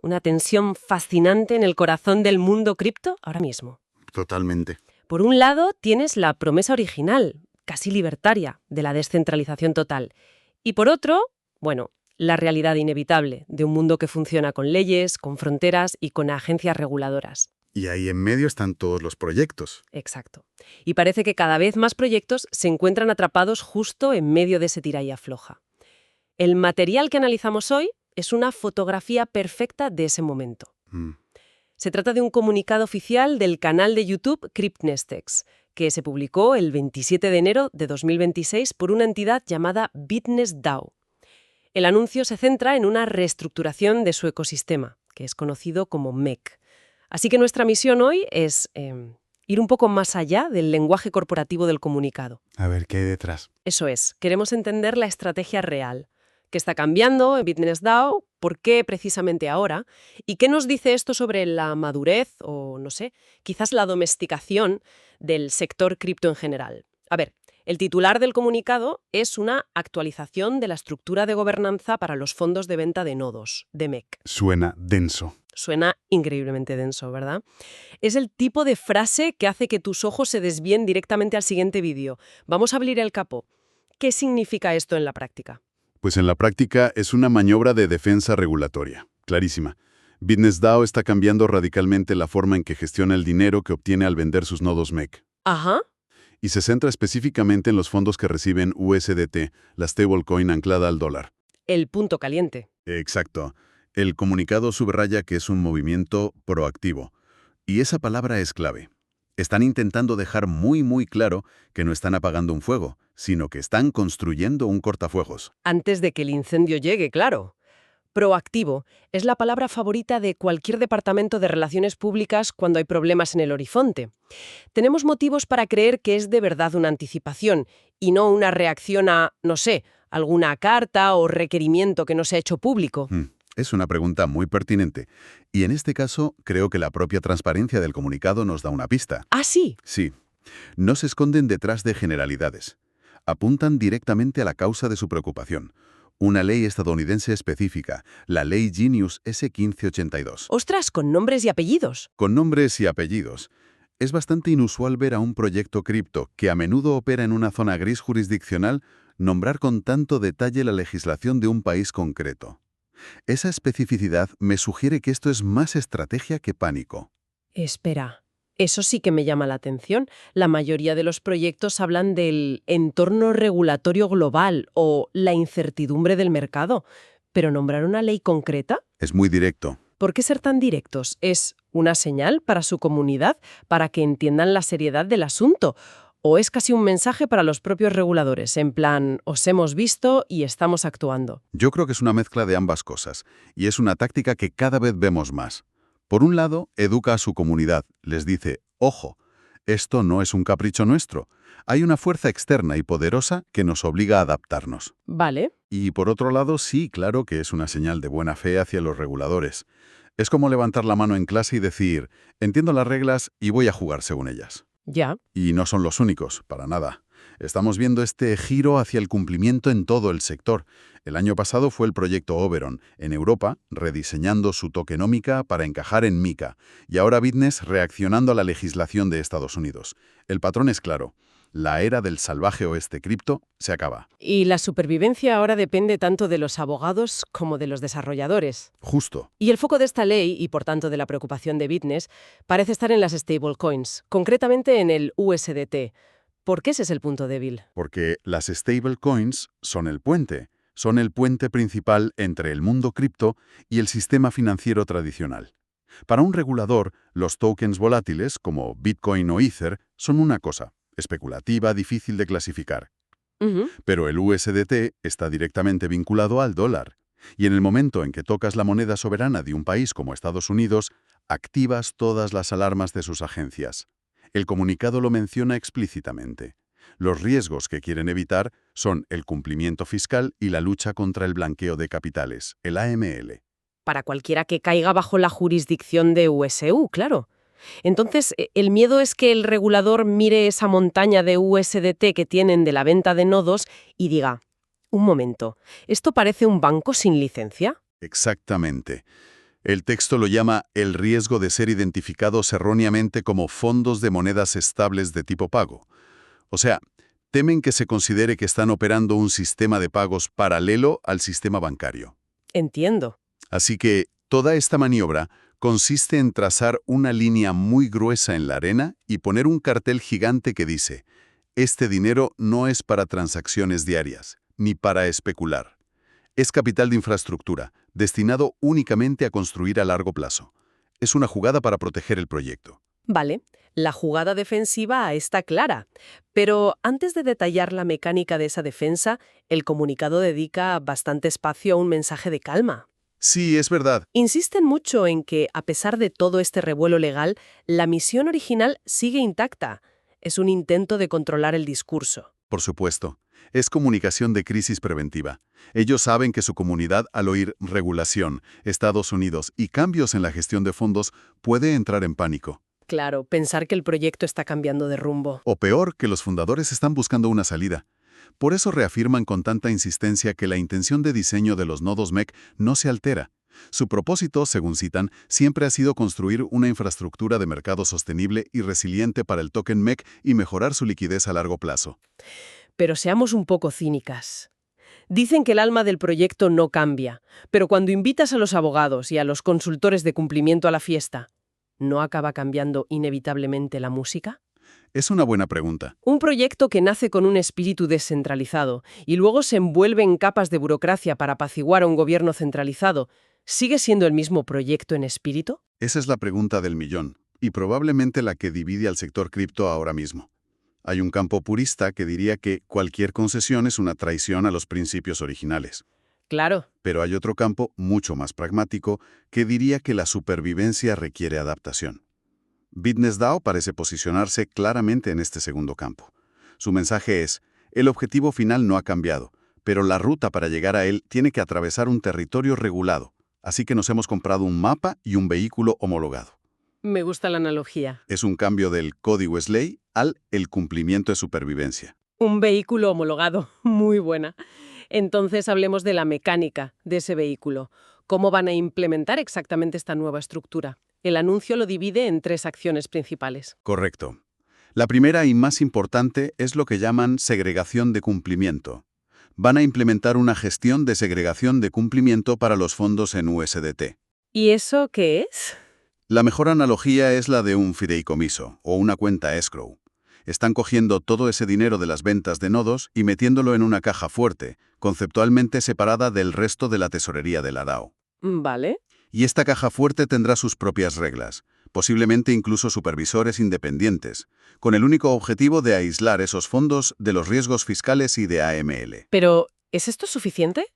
Una tensión fascinante en el corazón del mundo cripto ahora mismo. Totalmente. Por un lado, tienes la promesa original, casi libertaria, de la descentralización total. Y por otro, bueno, la realidad inevitable de un mundo que funciona con leyes, con fronteras y con agencias reguladoras. Y ahí en medio están todos los proyectos. Exacto. Y parece que cada vez más proyectos se encuentran atrapados justo en medio de ese tira y afloja. El material que analizamos hoy es una fotografía perfecta de ese momento. Se trata de un comunicado oficial del canal de YouTube CryptNestex, que se publicó el 27 de enero de 2026 por una entidad llamada BitnessDAO. El anuncio se centra en una reestructuración de su ecosistema, que es conocido como MEC. Así que nuestra misión hoy es ir un poco más allá del lenguaje corporativo del comunicado. A ver, ¿qué hay detrás? Eso es, queremos entender la estrategia real. ¿Qué está cambiando en BitnessDAO? ¿Por qué precisamente ahora? ¿Y qué nos dice esto sobre la madurez o, no sé, quizás la domesticación del sector cripto en general? A ver, el titular del comunicado es una actualización de la estructura de gobernanza para los fondos de venta de nodos, de MEC. Suena denso. Suena increíblemente denso, ¿verdad? Es el tipo de frase que hace que tus ojos se desvíen directamente al siguiente vídeo. Vamos a abrir el capó. ¿Qué significa esto en la práctica? Pues en la práctica es una maniobra de defensa regulatoria, clarísima. BitnessDAO está cambiando radicalmente la forma en que gestiona el dinero que obtiene al vender sus nodos MEC. Ajá. Y se centra específicamente en los fondos que reciben USDT, la stablecoin anclada al dólar. El punto caliente. Exacto. El comunicado subraya que es un movimiento proactivo. Y esa palabra es clave. Están intentando dejar muy claro que no están apagando un fuego, sino que están construyendo un cortafuegos. Antes de que el incendio llegue, claro. Proactivo es la palabra favorita de cualquier departamento de relaciones públicas cuando hay problemas en el horizonte. Tenemos motivos para creer que es de verdad una anticipación y no una reacción a, no sé, alguna carta o requerimiento que no se ha hecho público. Es una pregunta muy pertinente. Y en este caso, creo que la propia transparencia del comunicado nos da una pista. ¿Ah, sí? Sí. No se esconden detrás de generalidades. Apuntan directamente a la causa de su preocupación. Una ley estadounidense específica, la Ley Genius S1582. ¡Ostras! Con nombres y apellidos. Con nombres y apellidos. Es bastante inusual ver a un proyecto cripto que a menudo opera en una zona gris jurisdiccional nombrar con tanto detalle la legislación de un país concreto. Esa especificidad me sugiere que esto es más estrategia que pánico. Espera, eso sí que me llama la atención. La mayoría de los proyectos hablan del entorno regulatorio global o la incertidumbre del mercado. ¿Pero nombrar una ley concreta? Es muy directo. ¿Por qué ser tan directos? ¿Es una señal para su comunidad, para que entiendan la seriedad del asunto? ¿O es casi un mensaje para los propios reguladores, en plan, os hemos visto y estamos actuando? Yo creo que es una mezcla de ambas cosas, y es una táctica que cada vez vemos más. Por un lado, educa a su comunidad, les dice, ojo, esto no es un capricho nuestro. Hay una fuerza externa y poderosa que nos obliga a adaptarnos. Vale. Y por otro lado, sí, claro que es una señal de buena fe hacia los reguladores. Es como levantar la mano en clase y decir, entiendo las reglas y voy a jugar según ellas. Ya. Y no son los únicos, para nada. Estamos viendo este giro hacia el cumplimiento en todo el sector. El año pasado fue el proyecto Oberon, en Europa, rediseñando su tokenómica para encajar en MiCA, y ahora Bitness reaccionando a la legislación de Estados Unidos. El patrón es claro. La era del salvaje oeste cripto se acaba. Y la supervivencia ahora depende tanto de los abogados como de los desarrolladores. Justo. Y el foco de esta ley, y por tanto de la preocupación de Bitness, parece estar en las stablecoins, concretamente en el USDT. ¿Por qué ese es el punto débil? Porque las stablecoins son el puente principal entre el mundo cripto y el sistema financiero tradicional. Para un regulador, los tokens volátiles, como Bitcoin o Ether, son una cosa, especulativa, difícil de clasificar. Pero el USDT está directamente vinculado al dólar. Y en el momento en que tocas la moneda soberana de un país como Estados Unidos, activas todas las alarmas de sus agencias. El comunicado lo menciona explícitamente. Los riesgos que quieren evitar son el cumplimiento fiscal y la lucha contra el blanqueo de capitales, el AML. Para cualquiera que caiga bajo la jurisdicción de USU, claro. Entonces, el miedo es que el regulador mire esa montaña de USDT que tienen de la venta de nodos y diga, un momento, ¿esto parece un banco sin licencia? Exactamente. El texto lo llama el riesgo de ser identificados erróneamente como fondos de monedas estables de tipo pago. O sea, temen que se considere que están operando un sistema de pagos paralelo al sistema bancario. Entiendo. Así que toda esta maniobra consiste en trazar una línea muy gruesa en la arena y poner un cartel gigante que dice, este dinero no es para transacciones diarias, ni para especular. Es capital de infraestructura, destinado únicamente a construir a largo plazo. Es una jugada para proteger el proyecto. Vale, la jugada defensiva está clara, pero antes de detallar la mecánica de esa defensa, el comunicado dedica bastante espacio a un mensaje de calma. Sí, es verdad. Insisten mucho en que, a pesar de todo este revuelo legal, la misión original sigue intacta. Es un intento de controlar el discurso. Por supuesto. Es comunicación de crisis preventiva. Ellos saben que su comunidad, al oír regulación, Estados Unidos y cambios en la gestión de fondos, puede entrar en pánico. Claro, pensar que el proyecto está cambiando de rumbo. O peor, que los fundadores están buscando una salida. Por eso reafirman con tanta insistencia que la intención de diseño de los nodos MEC no se altera. Su propósito, según citan, siempre ha sido construir una infraestructura de mercado sostenible y resiliente para el token MEC y mejorar su liquidez a largo plazo. Pero seamos un poco cínicas. Dicen que el alma del proyecto no cambia, pero cuando invitas a los abogados y a los consultores de cumplimiento a la fiesta, ¿no acaba cambiando inevitablemente la música? Es una buena pregunta. Un proyecto que nace con un espíritu descentralizado y luego se envuelve en capas de burocracia para apaciguar a un gobierno centralizado, ¿sigue siendo el mismo proyecto en espíritu? Esa es la pregunta del millón, y probablemente la que divide al sector cripto ahora mismo. Hay un campo purista que diría que cualquier concesión es una traición a los principios originales. Claro. Pero hay otro campo, mucho más pragmático, que diría que la supervivencia requiere adaptación. BitnessDAO parece posicionarse claramente en este segundo campo. Su mensaje es, el objetivo final no ha cambiado, pero la ruta para llegar a él tiene que atravesar un territorio regulado, así que nos hemos comprado un mapa y un vehículo homologado. Me gusta la analogía. Es un cambio del código es ley al el cumplimiento de supervivencia. Un vehículo homologado. Muy buena. Entonces hablemos de la mecánica de ese vehículo. ¿Cómo van a implementar exactamente esta nueva estructura? El anuncio lo divide en 3 acciones principales. Correcto. La primera y más importante es lo que llaman segregación de cumplimiento. Van a implementar una gestión de segregación de cumplimiento para los fondos en USDT. ¿Y eso qué es? La mejor analogía es la de un fideicomiso o una cuenta escrow. Están cogiendo todo ese dinero de las ventas de nodos y metiéndolo en una caja fuerte, conceptualmente separada del resto de la tesorería de la DAO. Vale. Y esta caja fuerte tendrá sus propias reglas, posiblemente incluso supervisores independientes, con el único objetivo de aislar esos fondos de los riesgos fiscales y de AML. Pero, ¿es esto suficiente?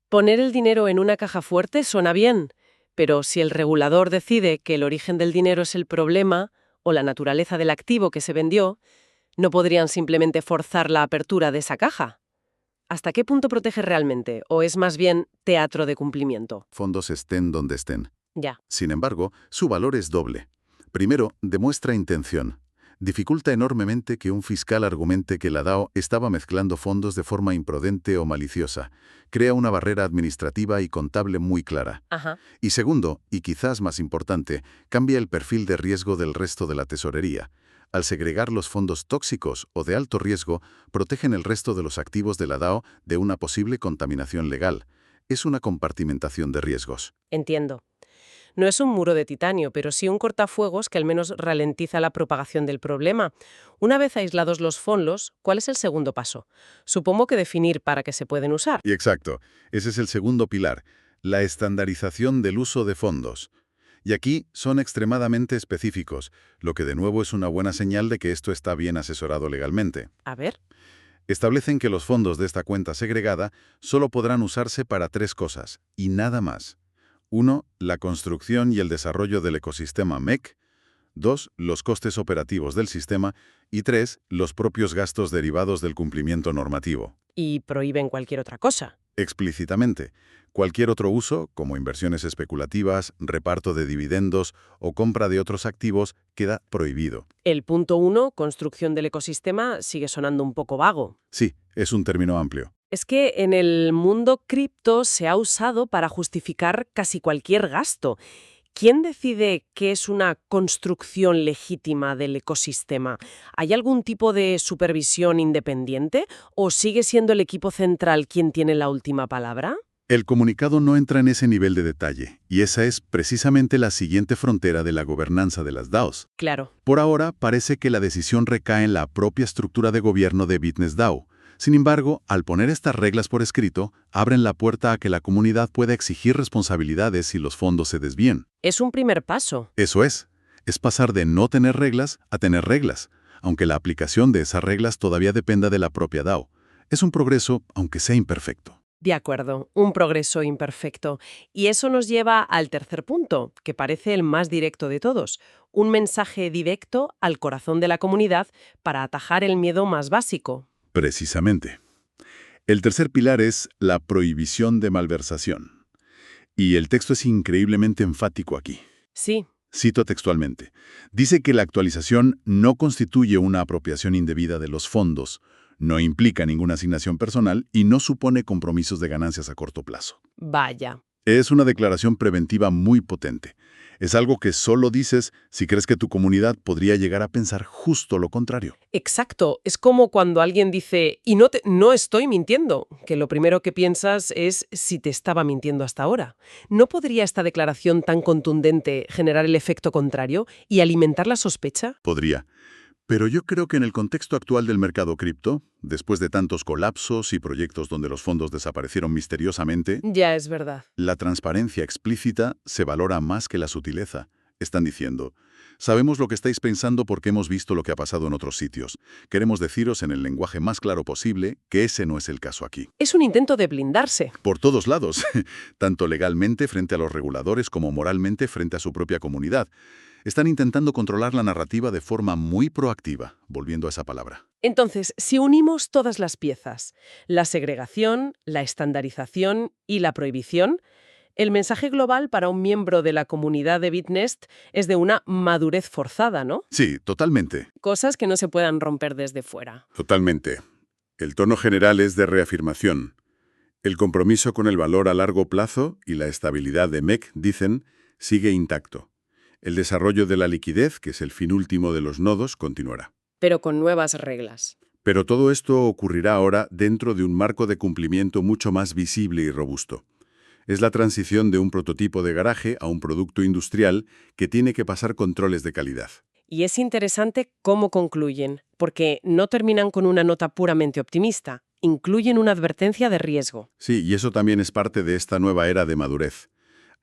Poner el dinero en una caja fuerte suena bien, pero si el regulador decide que el origen del dinero es el problema o la naturaleza del activo que se vendió, ¿no podrían simplemente forzar la apertura de esa caja? ¿Hasta qué punto protege realmente? ¿O es más bien teatro de cumplimiento? Fondos estén donde estén. Ya. Sin embargo, su valor es doble. Primero, demuestra intención. Dificulta enormemente que un fiscal argumente que la DAO estaba mezclando fondos de forma imprudente o maliciosa. Crea una barrera administrativa y contable muy clara. Ajá. Y segundo, y quizás más importante, cambia el perfil de riesgo del resto de la tesorería. Al segregar los fondos tóxicos o de alto riesgo, protegen el resto de los activos de la DAO de una posible contaminación legal. Es una compartimentación de riesgos. Entiendo. No es un muro de titanio, pero sí un cortafuegos que al menos ralentiza la propagación del problema. Una vez aislados los fondos, ¿cuál es el segundo paso? Supongo que definir para qué se pueden usar. Y exacto, ese es el segundo pilar, la estandarización del uso de fondos. Y aquí son extremadamente específicos, lo que de nuevo es una buena señal de que esto está bien asesorado legalmente. A ver. Establecen que los fondos de esta cuenta segregada solo podrán usarse para 3 cosas, y nada más. 1. La construcción y el desarrollo del ecosistema MEC. 2. Los costes operativos del sistema. Y 3. Los propios gastos derivados del cumplimiento normativo. Y prohíben cualquier otra cosa. Explícitamente. Cualquier otro uso, como inversiones especulativas, reparto de dividendos o compra de otros activos, queda prohibido. El punto 1, construcción del ecosistema, sigue sonando un poco vago. Sí, es un término amplio. Es que en el mundo cripto se ha usado para justificar casi cualquier gasto. ¿Quién decide qué es una construcción legítima del ecosistema? ¿Hay algún tipo de supervisión independiente o sigue siendo el equipo central quien tiene la última palabra? El comunicado no entra en ese nivel de detalle, y esa es precisamente la siguiente frontera de la gobernanza de las DAOs. Claro. Por ahora, parece que la decisión recae en la propia estructura de gobierno de BitNessDAO. Sin embargo, al poner estas reglas por escrito, abren la puerta a que la comunidad pueda exigir responsabilidades si los fondos se desvían. Es un primer paso. Eso es pasar de no tener reglas a tener reglas, aunque la aplicación de esas reglas todavía dependa de la propia DAO. Es un progreso, aunque sea imperfecto. De acuerdo, un progreso imperfecto. Y eso nos lleva al tercer punto, que parece el más directo de todos. Un mensaje directo al corazón de la comunidad para atajar el miedo más básico. Precisamente. El tercer pilar es la prohibición de malversación. Y el texto es increíblemente enfático aquí. Sí. Cito textualmente. Dice que la actualización no constituye una apropiación indebida de los fondos, no implica ninguna asignación personal y no supone compromisos de ganancias a corto plazo. Vaya. Es una declaración preventiva muy potente. Es algo que solo dices si crees que tu comunidad podría llegar a pensar justo lo contrario. Exacto. Es como cuando alguien dice, y no estoy mintiendo, que lo primero que piensas es si te estaba mintiendo hasta ahora. ¿No podría esta declaración tan contundente generar el efecto contrario y alimentar la sospecha? Podría. Pero yo creo que en el contexto actual del mercado cripto, después de tantos colapsos y proyectos donde los fondos desaparecieron misteriosamente, Ya es verdad. la transparencia explícita se valora más que la sutileza. Están diciendo, sabemos lo que estáis pensando porque hemos visto lo que ha pasado en otros sitios. Queremos deciros en el lenguaje más claro posible que ese no es el caso aquí. Es un intento de blindarse. Por todos lados, tanto legalmente frente a los reguladores como moralmente frente a su propia comunidad. Están intentando controlar la narrativa de forma muy proactiva, volviendo a esa palabra. Entonces, si unimos todas las piezas, la segregación, la estandarización y la prohibición, el mensaje global para un miembro de la comunidad de Bitnest es de una madurez forzada, ¿no? Sí, totalmente. Cosas que no se puedan romper desde fuera. Totalmente. El tono general es de reafirmación. El compromiso con el valor a largo plazo y la estabilidad de MEC, dicen, sigue intacto. El desarrollo de la liquidez, que es el fin último de los nodos, continuará. Pero con nuevas reglas. Pero todo esto ocurrirá ahora dentro de un marco de cumplimiento mucho más visible y robusto. Es la transición de un prototipo de garaje a un producto industrial que tiene que pasar controles de calidad. Y es interesante cómo concluyen, porque no terminan con una nota puramente optimista, incluyen una advertencia de riesgo. Sí, y eso también es parte de esta nueva era de madurez.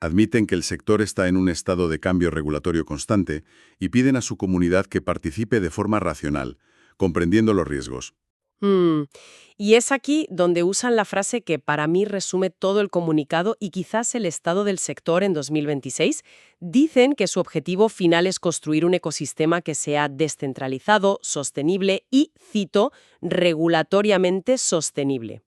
Admiten que el sector está en un estado de cambio regulatorio constante y piden a su comunidad que participe de forma racional, comprendiendo los riesgos. Y es aquí donde usan la frase que para mí resume todo el comunicado y quizás el estado del sector en 2026. Dicen que su objetivo final es construir un ecosistema que sea descentralizado, sostenible y, cito, regulatoriamente sostenible.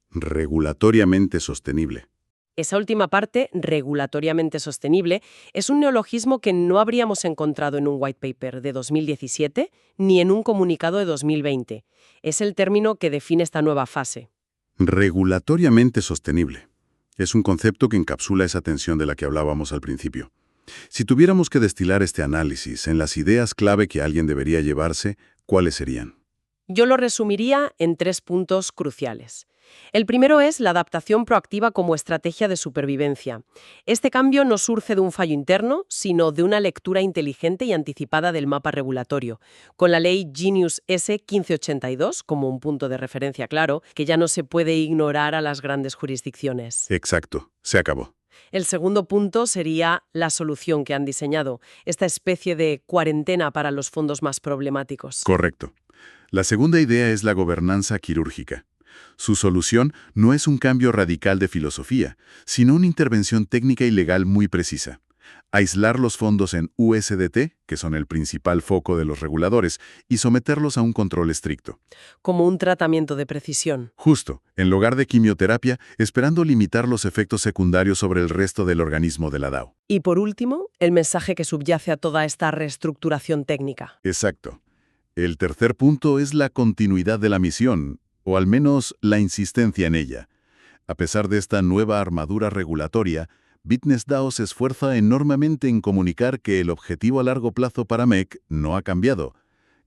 Regulatoriamente sostenible. Esa última parte, regulatoriamente sostenible, es un neologismo que no habríamos encontrado en un white paper de 2017 ni en un comunicado de 2020. Es el término que define esta nueva fase. Regulatoriamente sostenible. Es un concepto que encapsula esa tensión de la que hablábamos al principio. Si tuviéramos que destilar este análisis en las ideas clave que alguien debería llevarse, ¿cuáles serían? Yo lo resumiría en 3 puntos cruciales. El primero es la adaptación proactiva como estrategia de supervivencia. Este cambio no surge de un fallo interno, sino de una lectura inteligente y anticipada del mapa regulatorio, con la ley Genius S 1582 como un punto de referencia claro, que ya no se puede ignorar a las grandes jurisdicciones. Exacto, se acabó. El segundo punto sería la solución que han diseñado, esta especie de cuarentena para los fondos más problemáticos. Correcto. La segunda idea es la gobernanza quirúrgica. Su solución no es un cambio radical de filosofía, sino una intervención técnica y legal muy precisa. Aislar los fondos en USDT, que son el principal foco de los reguladores, y someterlos a un control estricto. Como un tratamiento de precisión. Justo, en lugar de quimioterapia, esperando limitar los efectos secundarios sobre el resto del organismo de la DAO. Y por último, el mensaje que subyace a toda esta reestructuración técnica. Exacto. El tercer punto es la continuidad de la misión, o al menos la insistencia en ella. A pesar de esta nueva armadura regulatoria, BitnessDAO se esfuerza enormemente en comunicar que el objetivo a largo plazo para MEC no ha cambiado: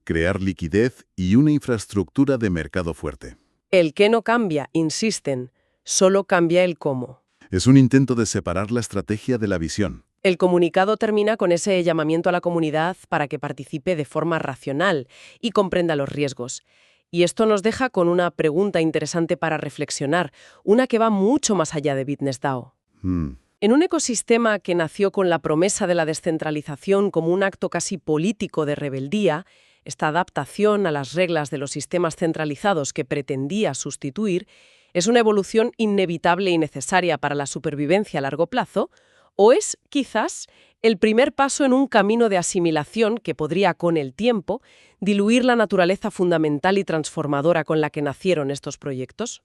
crear liquidez y una infraestructura de mercado fuerte. El qué no cambia, insisten, solo cambia el cómo. Es un intento de separar la estrategia de la visión. El comunicado termina con ese llamamiento a la comunidad para que participe de forma racional y comprenda los riesgos. Y esto nos deja con una pregunta interesante para reflexionar, una que va mucho más allá de BitnessDAO. En un ecosistema que nació con la promesa de la descentralización como un acto casi político de rebeldía, esta adaptación a las reglas de los sistemas centralizados que pretendía sustituir es una evolución inevitable y necesaria para la supervivencia a largo plazo, o es, quizás, el primer paso en un camino de asimilación que podría, con el tiempo, diluir la naturaleza fundamental y transformadora con la que nacieron estos proyectos.